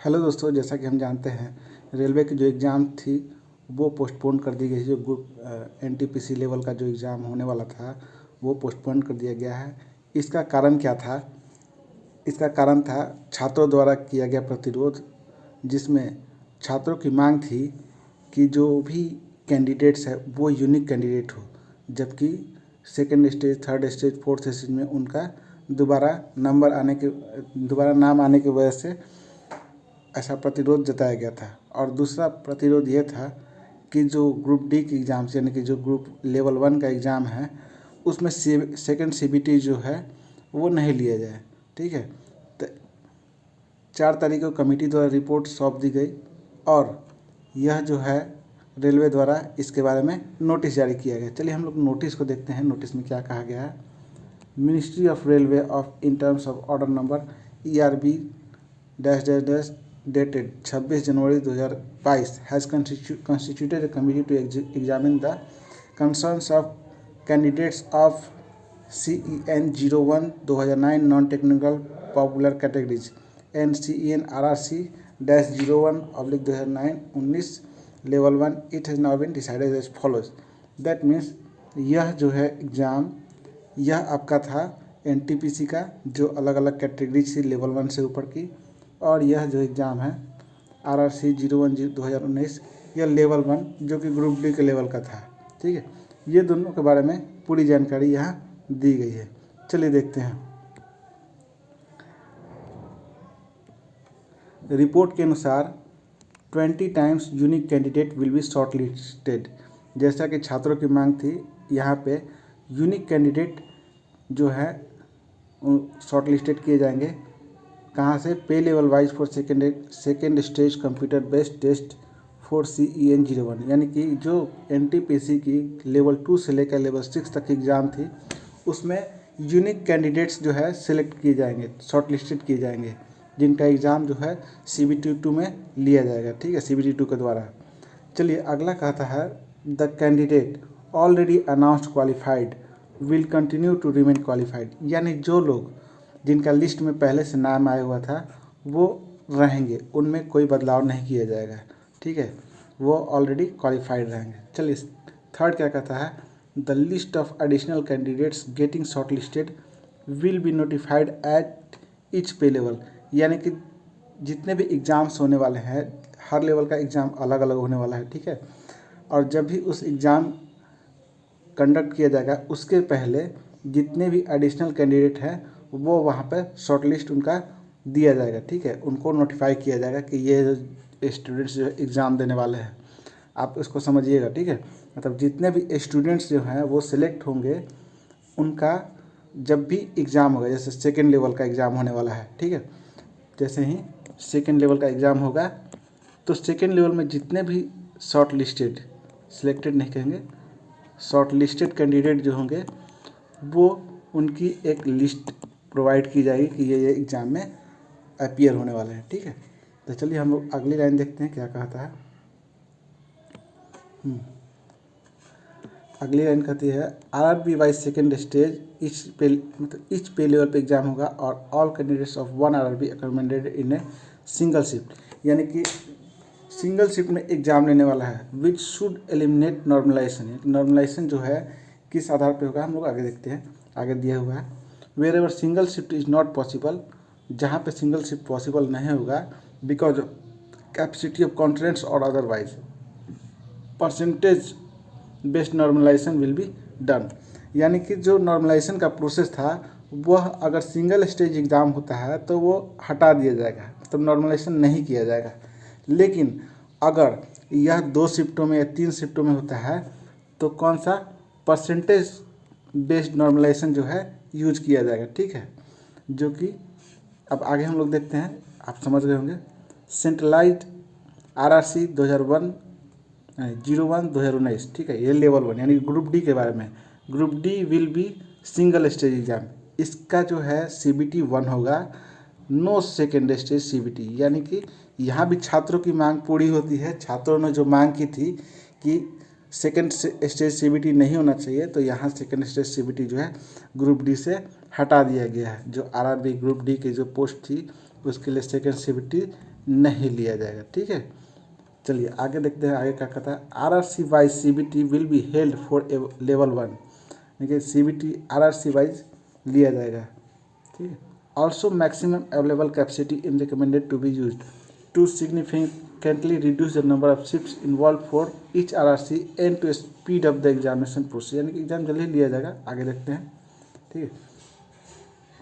Hello दोस्तों, जैसा कि हम जानते हैं रेलवे की जो एग्ज़ाम थी वो पोस्टपोन कर दी गई। जो ग्रुप एनटीपीसी लेवल का जो एग्ज़ाम होने वाला था वो पोस्टपोन कर दिया गया है। इसका कारण क्या था? इसका कारण था छात्रों द्वारा किया गया प्रतिरोध, जिसमें छात्रों की मांग थी कि जो भी कैंडिडेट्स है वो यूनिक कैंडिडेट हो, जबकि second stage, third stage, fourth stage में उनका दोबारा नाम आने की वजह से ऐसा प्रतिरोध जताया गया था। और दूसरा प्रतिरोध ये था कि जो ग्रुप डी की एग्ज़ाम यानी कि जो ग्रुप लेवल 1 का एग्ज़ाम है उसमें सेकेंड सीबीटी जो है वो नहीं लिया जाए। ठीक है, तो 4 तारीख को कमेटी द्वारा रिपोर्ट सौंप दी गई और यह जो है रेलवे द्वारा इसके बारे में नोटिस जारी किया गया। चलिए हम लोग नोटिस को देखते हैं। नोटिस में क्या कहा गया है? Ministry of railway of in terms of order number ERB dash dated 26 January 2022 has constituted a committee to examine the concerns of candidates of CEN 01 2009 non-technical popular categories and CEN RRC dash 01 oblique 2009-19 level 1. It has now been decided as follows. That means यह जो है exam यह आपका था NTPC का, जो अलग अलग कैटेगरी थी लेवल 1 से ऊपर की, और यह जो एग्ज़ाम है RRC 01/2019 यह लेवल 1 जो कि ग्रुप डी के लेवल का था। ठीक है, ये दोनों के बारे में पूरी जानकारी यहाँ दी गई है। चलिए देखते हैं। रिपोर्ट के अनुसार 20 times unique candidate will be short listed. जैसा कि छात्रों की मांग थी, यहाँ पे यूनिक कैंडिडेट जो है शॉर्ट लिस्टेड किए जाएंगे। कहाँ से? Pay level wise for second stage computer based test for CEN 01, यानी कि जो एनटीपीसी की लेवल 2 से लेकर लेवल 6 तक की एग्ज़ाम थी उसमें यूनिक कैंडिडेट्स जो है सिलेक्ट किए जाएंगे, शॉर्ट लिस्टेड किए जाएंगे, जिनका एग्ज़ाम जो है CBT 2 में लिया जाएगा। ठीक है, CBT 2 के द्वारा। चलिए अगला कहता है the candidate already announced qualified will continue to remain qualified, यानी जो लोग जिनका लिस्ट में पहले से नाम आया हुआ था वो रहेंगे, उनमें कोई बदलाव नहीं किया जाएगा। ठीक है, वो ऑलरेडी क्वालिफाइड रहेंगे। चलिए थर्ड क्या कहता है? The list of additional candidates getting short listed will be notified at each pay level, यानी कि जितने भी एग्ज़ाम्स होने वाले हैं, हर लेवल का एग्ज़ाम अलग अलग होने वाला है। ठीक है, और जब भी उस एग्ज़ाम कंडक्ट किया जाएगा उसके पहले जितने भी एडिशनल कैंडिडेट हैं वो वहाँ पे शॉर्ट लिस्ट उनका दिया जाएगा। ठीक है, उनको नोटिफाई किया जाएगा कि ये स्टूडेंट्स जो एग्ज़ाम देने वाले हैं, आप इसको समझिएगा। ठीक है, मतलब जितने भी स्टूडेंट्स जो हैं वो सिलेक्ट होंगे, उनका जब भी एग्ज़ाम होगा, जैसे सेकेंड लेवल का एग्ज़ाम होने वाला है। ठीक है, जैसे ही सेकेंड लेवल का एग्ज़ाम होगा तो सेकेंड लेवल में जितने भी शॉर्ट लिस्टेड, सिलेक्टेड नहीं कहेंगे, शॉर्ट लिस्टेड कैंडिडेट जो होंगे वो उनकी एक लिस्ट प्रोवाइड की जाएगी कि ये एग्ज़ाम में अपीयर होने वाले हैं। ठीक है, तो चलिए हम लोग अगली लाइन देखते हैं क्या कहता है। अगली लाइन कहती है RRB wise second stage each pay level पे एग्ज़ाम होगा और all candidates of 1 RRB accommodated in a single shift, यानी कि सिंगल शिफ्ट में एग्ज़ाम लेने वाला है, which should eliminate normalization. Normalization जो है किस आधार पे होगा हम लोग आगे देखते हैं। आगे दिया हुआ है wherever single shift is not possible, जहाँ पे सिंगल शिफ्ट पॉसिबल नहीं होगा because of capacity of constraints और otherwise percentage based normalization will be done, यानी कि जो नॉर्मलाइजेशन का प्रोसेस था वह अगर सिंगल स्टेज एग्ज़ाम होता है तो वो हटा दिया जाएगा, मतलब नॉर्मलाइजेशन नहीं किया जाएगा। लेकिन अगर यह 2 शिफ्टों में या 3 शिफ्टों में होता है तो कौन सा परसेंटेज बेस्ड नॉर्मलाइजेशन जो है यूज किया जाएगा। ठीक है, जो कि अब आगे हम लोग देखते हैं, आप समझ गए होंगे। Centralised RRC 2001-2019। ठीक है, ये लेवल 1 यानी ग्रुप डी के बारे में। Group D will be single stage exam, इसका जो है CBT 1 होगा, नो सेकेंड स्टेज CBT, यानी कि यहाँ भी छात्रों की मांग पूरी होती है। छात्रों ने जो मांग की थी कि सेकेंड स्टेज CBT नहीं होना चाहिए, तो यहाँ सेकेंड स्टेज CBT जो है ग्रुप डी से हटा दिया गया है। जो RRB ग्रुप डी की जो पोस्ट थी उसके लिए सेकेंड CBT नहीं लिया जाएगा। ठीक है, चलिए आगे देखते हैं। आगे क्या कहता है, RRC wise CBT will be held for level 1, देखिए CBT RRC वाइज लिया जाएगा। ठीक है, also maximum available capacity in recommended to be use to significantly reduce the number of shifts involved for each RRC and to speed up the examination process, यानी कि exam जल्दी लिया जाएगा। आगे देखते हैं। ठीक है,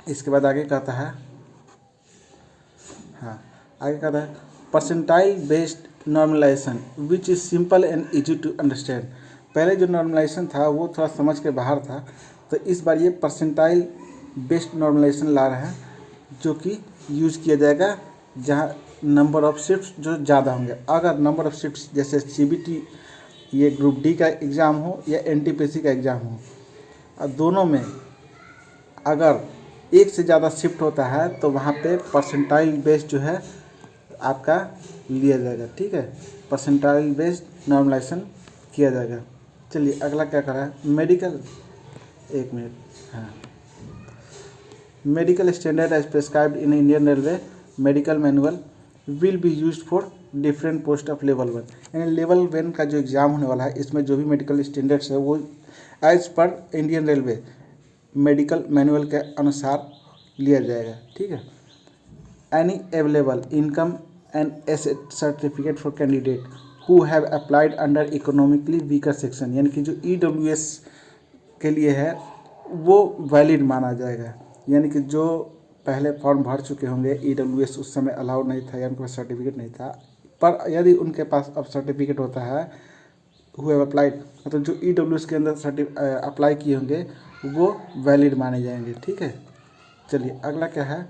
इसके बाद आगे कहता है, हाँ आगे कहता है percentile based normalization which is simple and easy to understand. पहले जो नॉर्मलाइजेशन था वो थोड़ा समझ के बाहर था, तो इस बार ये परसेंटाइल बेस्ड नॉर्मलाइजेशन ला रहा है जो कि यूज़ किया जाएगा जहाँ नंबर ऑफ शिफ्ट्स जो ज़्यादा होंगे। अगर नंबर ऑफ शिफ्ट्स जैसे CBT ये ग्रुप D का एग्ज़ाम हो या NTPC का एग्ज़ाम हो, और दोनों में अगर एक से ज़्यादा शिफ्ट होता है तो वहाँ पे परसेंटाइल बेस्ड जो है आपका लिया जाएगा। ठीक है, परसेंटाइल बेस्ड नॉर्मलाइजेशन किया जाएगा। चलिए अगला क्या कर रहा है, मेडिकल, एक मिनट, हाँ medical standard as prescribed in Indian railway medical manual will be used for different post of level 1, यानी लेवल 1 का जो एग्ज़ाम होने वाला है इसमें जो भी मेडिकल स्टैंडर्ड्स है वो as per Indian railway medical manual के अनुसार लिया जाएगा। ठीक है, any available income and asset certificate for candidate who have applied under economically weaker section, यानी कि जो EWS के लिए है वो वैलिड माना जाएगा। यानी कि जो पहले फॉर्म भर चुके होंगे, EWS उस समय अलाउड नहीं था या उनके पास सर्टिफिकेट नहीं था, पर यदि उनके पास अब सर्टिफिकेट होता है हु हैव अप्लाइड, मतलब जो EWS के अंदर अप्लाई किए होंगे वो वैलिड माने जाएंगे। ठीक है, चलिए अगला क्या है,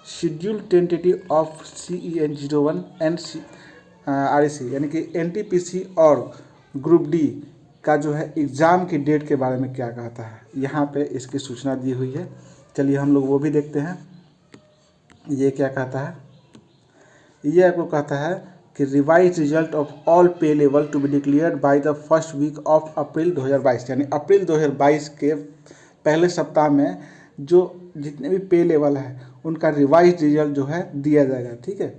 schedule tentative of CEN 01 and REC, यानी कि NTPC और ग्रुप D का जो है एग्ज़ाम की डेट के बारे में क्या कहता है, यहाँ पे इसकी सूचना दी हुई है। चलिए हम लोग वो भी देखते हैं। ये क्या कहता है, ये आपको कहता है कि revise result of all pay level to be declared by the first week of April 2022, यानी अप्रैल 2022 के पहले सप्ताह में जो जितने भी पे लेवल है उनका रिवाइज रिजल्ट जो है दिया जाएगा। ठीक है,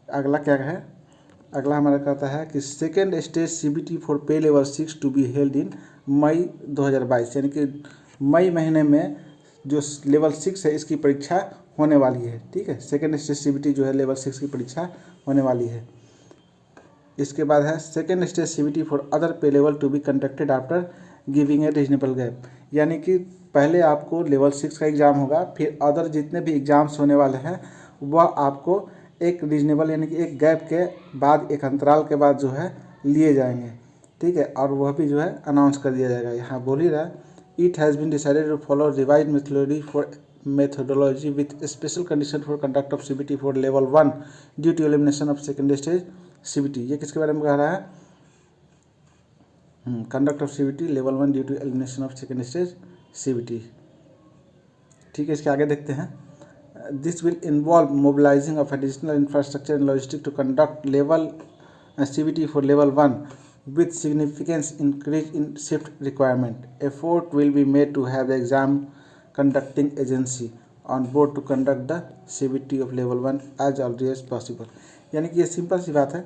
अगला क्या है, अगला हमारा कहता है कि second stage CBT for pay level 6 to be held in May 2022, यानी कि मई महीने में जो लेवल 6 है इसकी परीक्षा होने वाली है। ठीक है, सेकेंड स्टेज CBT जो है लेवल 6 की परीक्षा होने वाली है। इसके बाद है second stage CBT for other pay level to be conducted after giving a reasonable gap, यानी कि पहले आपको लेवल 6 का एग्ज़ाम होगा, फिर अदर जितने भी एग्ज़ाम्स होने वाले हैं वह आपको एक रीजनेबल यानी कि एक गैप के बाद, एक अंतराल के बाद जो है लिए जाएंगे। ठीक है, और वह भी जो है अनाउंस कर दिया जाएगा। यहाँ बोल ही रहा, it has been decided to follow revise methodology with special condition for conduct of CBT for level 1 due to elimination of second stage CBT। ये किसके बारे में कह रहा है, conduct of CBT level 1 due to elimination of second stage CBT। ठीक है, इसके आगे देखते हैं। This will involve mobilizing of additional infrastructure and logistic to conduct level CBT for level 1 with significant increase in shift requirement. Effort will be made to have the exam conducting agency on board to conduct the CBT of level 1 as early as possible। यानी कि ये simple सी बात है।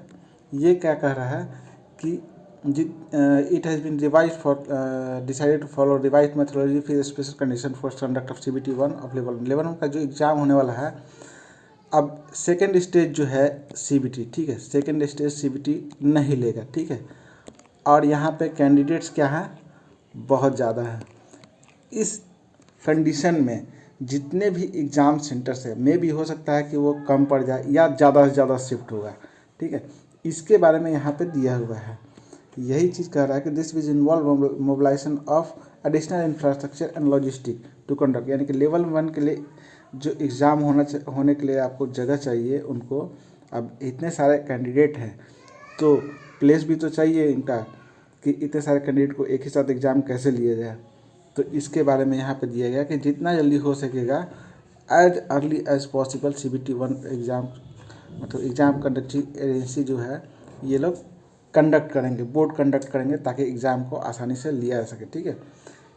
ये क्या कह रहा है कि it has been revise for decided to follow revise methodology फिर special condition for conduct of CBT 1 of level 1 का जो एग्ज़ाम होने वाला है। अब सेकेंड स्टेज जो है CBT, ठीक है, सेकेंड स्टेज CBT नहीं लेगा। ठीक है, और यहाँ पे कैंडिडेट्स क्या है, बहुत ज़्यादा है। इस कंडीशन में जितने भी एग्ज़ाम सेंटर्स है मे भी हो सकता है कि वो कम पड़ जाए या ज़्यादा से ज़्यादा शिफ्ट होगा। ठीक है, इसके बारे में यहाँ पे दिया हुआ है। यही चीज़ कह रहा है कि this will involve mobilization of additional infrastructure and logistic to conduct, यानी कि लेवल 1 के लिए जो एग्ज़ाम होने के लिए आपको जगह चाहिए उनको। अब इतने सारे कैंडिडेट हैं तो प्लेस भी तो चाहिए इनका कि इतने सारे कैंडिडेट को एक ही साथ एग्ज़ाम कैसे लिया जाए। तो इसके बारे में यहाँ पे दिया गया कि जितना जल्दी हो सकेगा as early as possible CBT 1 exam, मतलब एग्ज़ाम कंडक्टिंग एजेंसी जो है ये लोग कंडक्ट करेंगे, बोर्ड कंडक्ट करेंगे ताकि एग्ज़ाम को आसानी से लिया जा सके। ठीक है,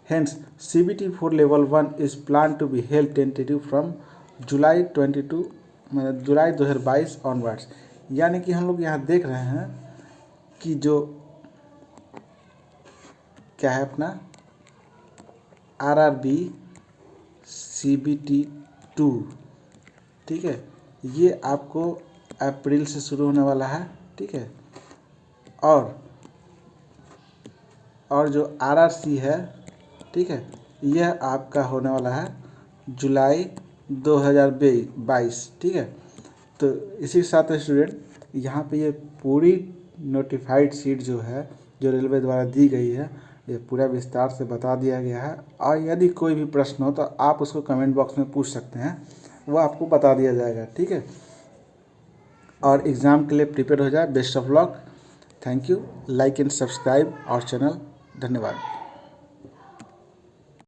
hence CBT for level 1 is plan to be held tentative from July 22 मतलब जुलाई 2022 ऑनवर्ड्स, यानी कि हम लोग यहाँ देख रहे हैं कि जो क्या है अपना RRB CBT 2, ठीक है, ये आपको अप्रैल से शुरू होने वाला है, ठीक है। और जो RRC है, ठीक है, यह आपका होने वाला है जुलाई 2022, ठीक है। तो इसी के साथ स्टूडेंट यहाँ पे ये पूरी नोटिफाइड सीट जो है, जो रेलवे द्वारा दी गई है, ये पूरा विस्तार से बता दिया गया है। और यदि कोई भी प्रश्न हो तो आप उसको कमेंट बॉक्स में पूछ सकते हैं, वो आपको बता दिया जाएगा, ठीक है। और एग्ज़ाम के लिए प्रिपेयर हो जाए। Best of luck. Thank you. Like and subscribe our channel. धन्यवाद।